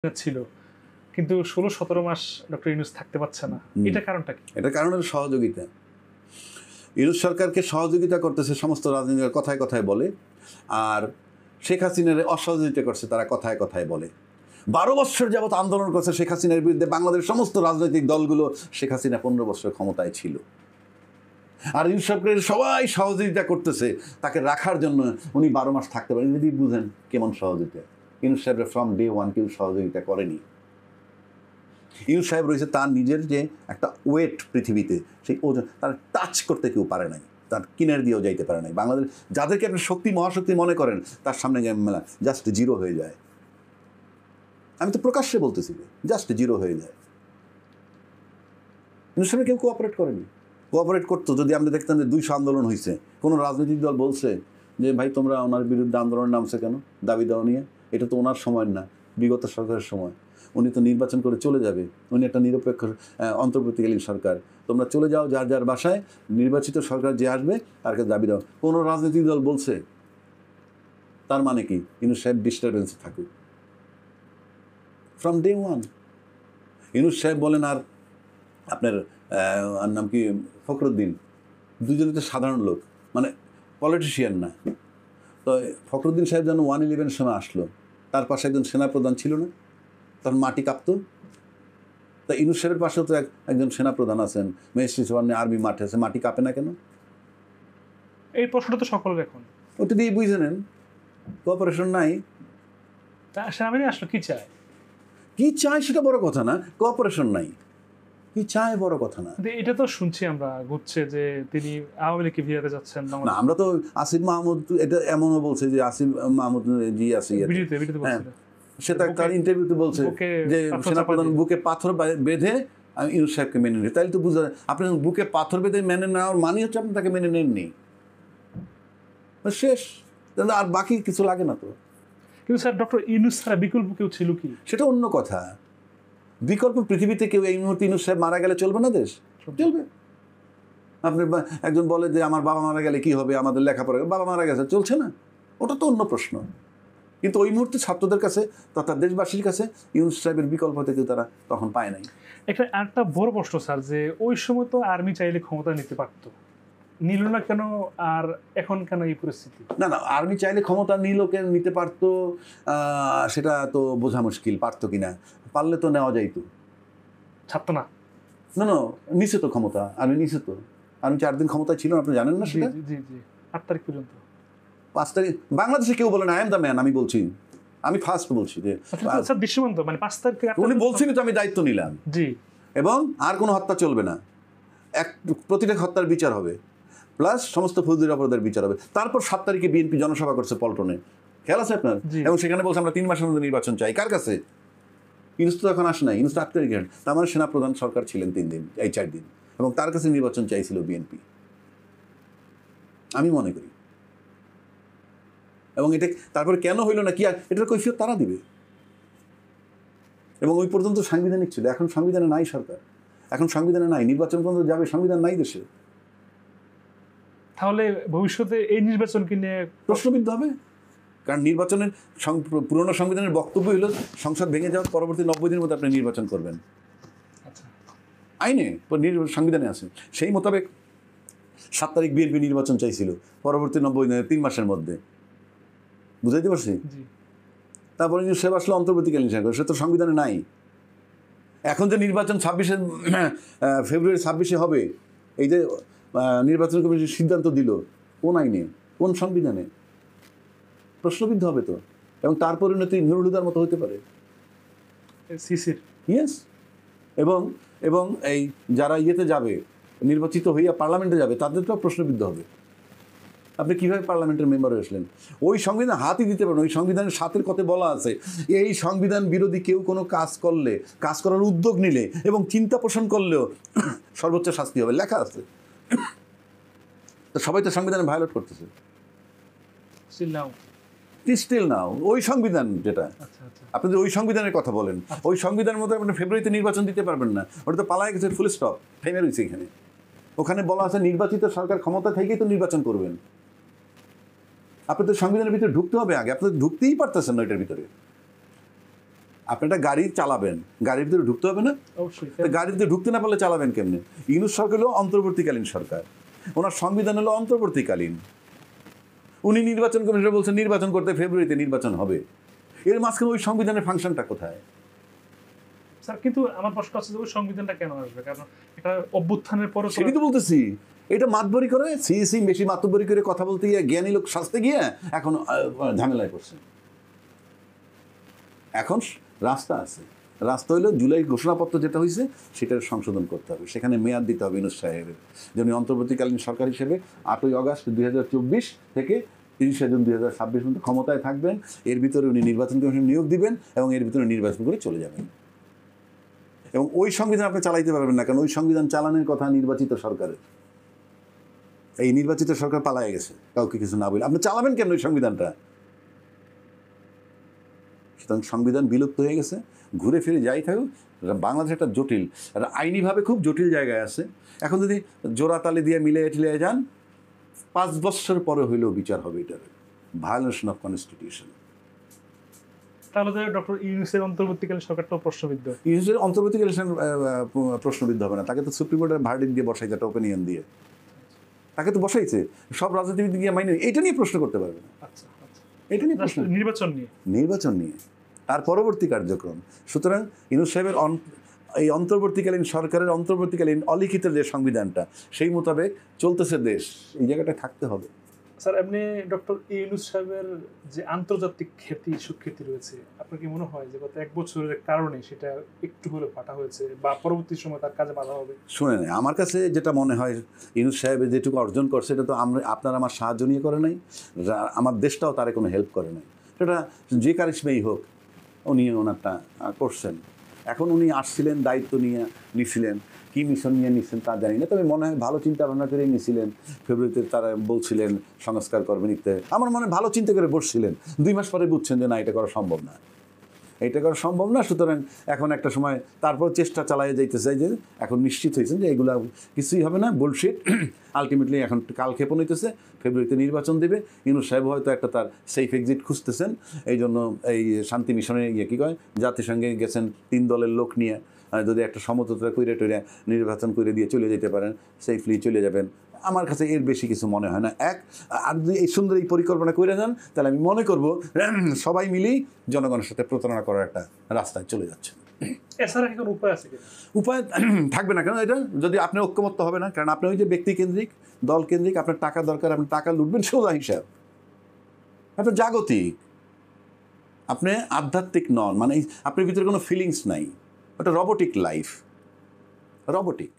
ছিল, কিন্তু ১৬-১৭ মাস ডক্টর ইউনূস থাকতে পারছে না। এটা কারণটা কি? এটা কারণ হলো সহযোগিতা। ইউনূস সরকারকে সহযোগিতা করতেছে সমস্ত রাজনীতির কথায় কথায় বলে, আর শেখ হাসিনার অসহযোগিতা করছে তারা কথায় কথায় বলে। ১২ বছর যাবৎ আন্দোলন করছে শেখ হাসিনার বিরুদ্ধে বাংলাদেশের সমস্ত রাজনৈতিক দলগুলো। শেখ হাসিনা ১৫ বছর ক্ষমতায় ছিল, আর ইউনূস সরকারের সবাই সহযোগিতা করতেছে তাকে রাখার জন্য। উনি ১২ মাস থাকতে পারেন, যদি বুঝেন কেমন সহযোগিতা। ইউনূস সাহেবের ফ্রম ডে ওয়ান কেউ সহযোগিতা করেনি। ইউনূস সাহেব রয়েছে তার নিজের যে একটা ওয়েট পৃথিবীতে, সেই ওজন তার টাচ করতে কেউ পারে নাই, তার কিনার দিয়েও যাইতে পারে নাই। বাংলাদেশ যাদেরকে আপনি শক্তি মহাশক্তি মনে করেন, তার সামনে মেলা জাস্ট জিরো হয়ে যায়। আমি তো প্রকাশ্যে বলতেছি, জাস্ট জিরো হয়ে যায়। ইউনূস সাহেব কেউ কোঅপারেট করেনি। কোঅপারেট করতো যদি আপনি দেখতেন যে ২০০ আন্দোলন হয়েছে, কোনো রাজনৈতিক দল বলছে যে ভাই তোমরা ওনার বিরুদ্ধে আন্দোলনের নামছে কেন, দাবি দেওয়া নিয়ে? এটা তো ওনার সময় না, বিগত সরকারের সময়। উনি তো নির্বাচন করে চলে যাবে, উনি একটা নিরপেক্ষ অন্তর্বর্তীকালীন সরকার। তোমরা চলে যাও যার যার বাসায়, নির্বাচিত সরকার যে আসবে তার কাছে দাবি দাও। কোনো রাজনৈতিক দল বলছে? তার মানে কি? ইউনূস সাহেব ডিস্টারবেন্সে থাকুক ফ্রম ডে ওয়ান। ইউনূস সাহেব বলেন আর আপনার আর নাম কি ফখরুদ্দিন, দুজনে তো সাধারণ লোক, মানে পলিটিশিয়ান না। তো ফখরুদ্দিন সাহেব যেন 111 সময় আসলো, তার পাশে একজন সেনাপ্রধান ছিল না, তখন মাটি কাঁপতো। তা ইউনূস সাহেবের পাশেও তো একজন সেনাপ্রধান আছেন, মেজেস্ট্রি সামনে আর্মি মাঠে আছে, মাটি কাঁপে না কেন? এই প্রশ্নটা তো সকলের এখন। ওটা দিয়ে বুঝে নেন কোঅপারেশন নাই। তা সেনাবাহিনী আসলে কি চায়? কি চায় সেটা বড় কথা না, কোঅপারেশন নাই। কি চায় বড় কথা না। এটা তো শুনছি আমরা ঘুরছে যে তিনি আওয়ামী লীগকে ভিড়াতে যাচ্ছেন। না, আমরা তো আসিফ মাহমুদ এটা এমনও বলছে যে আসিফ মাহমুদ জি আছে, হ্যাঁ, সেটা তার ইন্টারভিউতে বলছে যে সেনাপ্রধান বুকে পাথর বেঁধে ইউনূস সাহেবকে মেনে নিই। তাইলে তো বুঝা যায় আপনি বুকে পাথর বেঁধে মেনে নেওয়ার মানে হচ্ছে আপনি তাকে মেনে নেননি, শেষ। তাহলে আর বাকি কিছু লাগে না তো। কিন্তু স্যার ডক্টর ইউনূস ছাড়া বিকল্প কেউ ছিল কি? সেটা অন্য কথা। বিকল্প পৃথিবীতে কেউ এই মুহূর্তে ইউনূস সাহেব মারা গেলে চলবে না, দেশ চলবে। আপনি একজন বলে যে আমার বাবা মারা গেলে কি হবে, আমাদের লেখাপড়া, বাবা মারা গেছে চলছে না, ওটা তো অন্য প্রশ্ন। কিন্তু ওই মুহূর্তে ছাত্রদের কাছে তথা দেশবাসীর কাছে ইউনূস সাহেবের বিকল্প থেকে তারা তখন পায় নাই। একটা বড় প্রশ্ন স্যার, যে ওই সময় তো আর্মি চাইলে ক্ষমতা নিতে পারতো, নিল না কেন? আর এখন কেন এই পরিস্থিতি? না না, আর্মি চাইলে ক্ষমতা নিতে পারতো, সেটা তো বোঝা মুশকিল। পারতো কিনা, পারলে তো নেওয়া যাইতো। ছাড়তো না। না না, নিচে তো ক্ষমতা, আর্মি নিচে তো। আর্মি 4 দিন ক্ষমতায় ছিল, আপনি জানেন না সেটা? জি জি, 8 তারিখ পর্যন্ত। 5 তারিখ বাংলাদেশে কেউ বলে না আই এম দ্য ম্যান, আমি বলছি, আমি ফার্স্ট বলছি যে স্যার দৃশ্যমান তো, মানে 5 তারিখ উনি বলছেন তো আমি দায়িত্ব নিলাম। জি। এবং আর কোনো হত্যা চলবে না, প্রতিটা হত্যার বিচার হবে, প্লাস সমস্ত ফৌজদারি অপরাধের বিচার হবে। তারপর 7 তারিখে বিএনপি জনসভা করছে পল্টনে, খেয়াল আছে আপনার? এবং সেখানে বলছে আমরা 3 মাসের মধ্যে নির্বাচন চাই। কার কাছে? ইউনূস তো এখন আসে নাই, ইউনূস 8 তারিখে। তার মানে সেনাপ্রধান সরকার ছিলেন 3 দিন, এই 4 দিন, এবং তার কাছে নির্বাচন চাইছিল বিএনপি, আমি মনে করি। এবং এটা তারপরে কেন হইল না কি, আর এটার কৈফিয়ত তারা দিবে। এবং ওই পর্যন্ত সাংবিধানিক ছিল, এখন সংবিধানে নাই সরকার, এখন সংবিধানে নাই, নির্বাচন পর্যন্ত যাবে, সংবিধান নাই দেশে। তাহলে ভবিষ্যতে এই নির্বাচনকে নিয়ে প্রশ্নবিদ্ধ হবে। কারণ নির্বাচনের পুরনো সংবিধানের বক্তব্য হলো সংসদ ভেঙে যাওয়ার পরবর্তী 90 দিনের মধ্যে আপনি নির্বাচন করবেন। আইনে সংবিধানে আছে। সেই মোতাবেক 7 তারিখ বিএনপি নির্বাচন চাইছিল, পরবর্তী 90 দিনের 3 মাসের মধ্যে। বুঝাইতে পারছি? তারপরে ইউনূস সাহেব আসলে অন্তর্বর্তীকালীন সরকার, সে তো সংবিধানে নাই। এখন যে নির্বাচন 26 ফেব্রুয়ারি 26 হবে, এই যে নির্বাচন কমিশন সিদ্ধান্ত দিল, কোন আইনে, কোন সংবিধানে? প্রশ্নবিদ্ধ হবে তো। এবং তার পরিণতি নুরুল হুদার মতো হতে পারে। ইয়েস। এবং এই যারা ইয়েতে যাবে, নির্বাচিত হইয়া পার্লামেন্টে যাবে, তাদেরটাও প্রশ্নবিদ্ধ হবে। আপনি কীভাবে পার্লামেন্টের মেম্বার হয়েছিলেন? ওই সংবিধান হাতই দিতে পারেন। ওই সংবিধানের 7-এর কথায় বলা আছে, এই সংবিধান বিরোধী কেউ কোনো কাজ করলে, কাজ করার উদ্যোগ নিলে এবং চিন্তা পোষণ করলেও সর্বোচ্চ শাস্তি হবে, লেখা আছে। তো সবাই তো সংবিধানে ভায়োলেট করতেছে। স্টিল নাও ওই সংবিধান যেটা আপনি ওই সংবিধানের কথা বলেন, ওই সংবিধানের মধ্যে আপনি ফেব্রুয়ারিতে নির্বাচন দিতে পারবেন না, ওটা তো পালায় গেছে, ফুল স্টপ, থেমে রয়েছে এখানে। ওখানে বলা আছে নির্বাচিত সরকার ক্ষমতা থেকেই তো নির্বাচন করবেন। আপনি তো সংবিধানের ভিতরে ঢুকতে হবে আগে, আপনি ঢুকতেই পারতেছেন না এটার ভিতরে। আপনি একটা গাড়ি চালাবেন, গাড়ির ভিতরে ঢুকতে হবে না? অবশ্যই। তো গাড়ির ভিতরে ঢুকতে না পারলে চালাবেন কেমনে? ইউনূস সরকার হলো অন্তর্বর্তীকালীন সরকার, ওনার সংবিধান হলো অন্তর্বর্তীকালীন। উনি নির্বাচন কমিশনে বলছেন নির্বাচন করতে ফেব্রুয়ারিতে নির্বাচন হবে। এর মাঝখানে ওই সংবিধানের ফাংশনটা কোথায়? স্যার কিন্তু আমার প্রশ্ন আছে যে ওই সংবিধানটা কেন আসবে? কারণ এটা অভ্যুত্থানের পরে সেটাই তো বলতেছি, এটা মাতবরি করে সিএসি বেশি মাতবরি করে কথা বলতে গিয়ে জ্ঞানী লোক সাজতে গিয়ে এখন ঝামেলায় পড়ছে। এখন রাস্তা আছে, রাস্তা হইলো জুলাই ঘোষণাপত্র যেটা হয়েছে সেটার সংশোধন করতে হবে, সেখানে মেয়াদ দিতে হবে ইউনূস সাহেবের, যেন অন্তর্বর্তীকালীন সরকার হিসেবে 8ই আগস্ট 2024 থেকে 30শে জুন 2026 পর্যন্ত ক্ষমতায় থাকবেন। এর ভিতরে উনি নির্বাচন কমিশন নিয়োগ দিবেন এবং এর ভিতরে নির্বাচন করে চলে যাবেন। এবং ওই সংবিধান আপনি চালাইতে পারবেন না, কারণ ওই সংবিধান চালানোর কথা নির্বাচিত সরকারের। এই নির্বাচিত সরকার পালায় গেছে, কাউকে কিছু না বলে আপনি চালাবেন কেন ওই সংবিধানটা? সুতরাং সংবিধান বিলুপ্ত হয়ে গেছে, ঘুরে ফিরে যাই থাকুক। বাংলাদেশ একটা জটিল, আইনিভাবে খুব জটিল জায়গায় আছে। এখন যদি জোড়াতালি দিয়ে মিলে টিলিয়ে যান, 5 বছর পরে হইলেও বিচার হবে এটার ভায়োলেশন অফ কনস্টিটিউশন। তাহলে তো ডক্টর ইউনূসের অন্তর্বর্তীকালীন সরকারটাও প্রশ্নবিদ্ধ। ইউনূসের অন্তর্বর্তীকালীন প্রশ্নবিদ্ধ হবে না, তাকে তো সুপ্রিম কোর্টের ভার্ডিক্ট দিয়ে বসাইছে, একটা ওপিনিয়ন দিয়ে তাকে তো বসাইছে। সব রাজনীতিবিদ গিয়ে মাইনে এইটা নিয়ে প্রশ্ন করতে পারবে না। আচ্ছা আচ্ছা, এটা নিয়ে প্রশ্ন, নির্বাচন নিয়ে তার পরবর্তী কার্যক্রম। সুতরাং ইউনূস সাহেবের এই অন্তর্বর্তীকালীন সরকারের অন্তর্বর্তীকালীন অলিখিত যে সংবিধানটা সেই মোতাবেক চলতেছে দেশ, এই জায়গাটায় থাকতে হবে। স্যার এমনি ডক্টর ইউনূস সাহেবের যে আন্তর্জাতিক খ্যাতি সুখ্যাতি রয়েছে, আপনার কি মনে হয় যে গত 1 বছরের কারণে সেটা একটু হলে ফাটা হয়েছে বা পরবর্তী সময় তার কাজে বাধা হবে? শুনেন, আমার কাছে যেটা মনে হয় ইউনূস সাহেব যেটুকু অর্জন করছে এটা তো আপনার আমার সাহায্য নিয়ে করে নাই, আমার দেশটাও তারে কোনো হেল্প করে নাই। সেটা যে কারিশমাই হোক উনি ওনারটা করছেন। এখন উনি আসছিলেন, দায়িত্ব নিয়ে নিছিলেন, কী মিশন নিয়ে নিচ্ছেন তা জানি না, তবে মনে হয় ভালো চিন্তা ভাবনা করে নিছিলেন। ফেব্রুয়ারিতে তারা বলছিলেন সংস্কার করবেন ইত্যাদি, আমার মনে হয় ভালো চিন্তা করে বসছিলেন। 2 মাস পরে বুঝছেন যে না, এটা করা সম্ভব না, এটা করা সম্ভব না। সুতরাং এখন একটা সময় তারপর চেষ্টা চালিয়ে যাইতে চাই যে এখন নিশ্চিত হয়েছেন যে এগুলো কিছুই হবে না, বুলশিট। আলটিমেটলি এখন কালক্ষেপণ হইতেছে, ফেব্রুয়ারিতে নির্বাচন দেবে। ইউনূস সাহেব হয়তো একটা তার সেফ এক্সিট খুঁজতেছেন, এই জন্য এই শান্তি মিশনে কী কয় জাতিসংঘে গেছেন 3 দলের লোক নিয়ে, যদি একটা সমঝোতা কইরে টইরে নির্বাচন করে দিয়ে চলে যেতে পারেন, সেফলি চলে যাবেন। আমার কাছে এর বেশি কিছু মনে হয় না। আর যদি এই সুন্দর এই পরিকল্পনা করে যান, তাহলে আমি মনে করব সবাই মিলেই জনগণের সাথে প্রতারণা করার একটা রাস্তায় চলে যাচ্ছে। এছাড়া কি কোনো উপায় আছে? উপায় থাকবে না, কারণ এটা যদি আপনি ঐক্যমত্য হবে না, কারণ আপনি ওই যে ব্যক্তিকেন্দ্রিক দল কেন্দ্রিক, আপনার টাকা দরকার, আপনি টাকা লুটবেন সোজা হিসাব। আপনার জাগতিক, আপনি আধ্যাত্মিক নন, মানে আপনার ভিতরে কোনো ফিলিংস নাই, ওটা রোবটিক লাইফ, রোবটিক।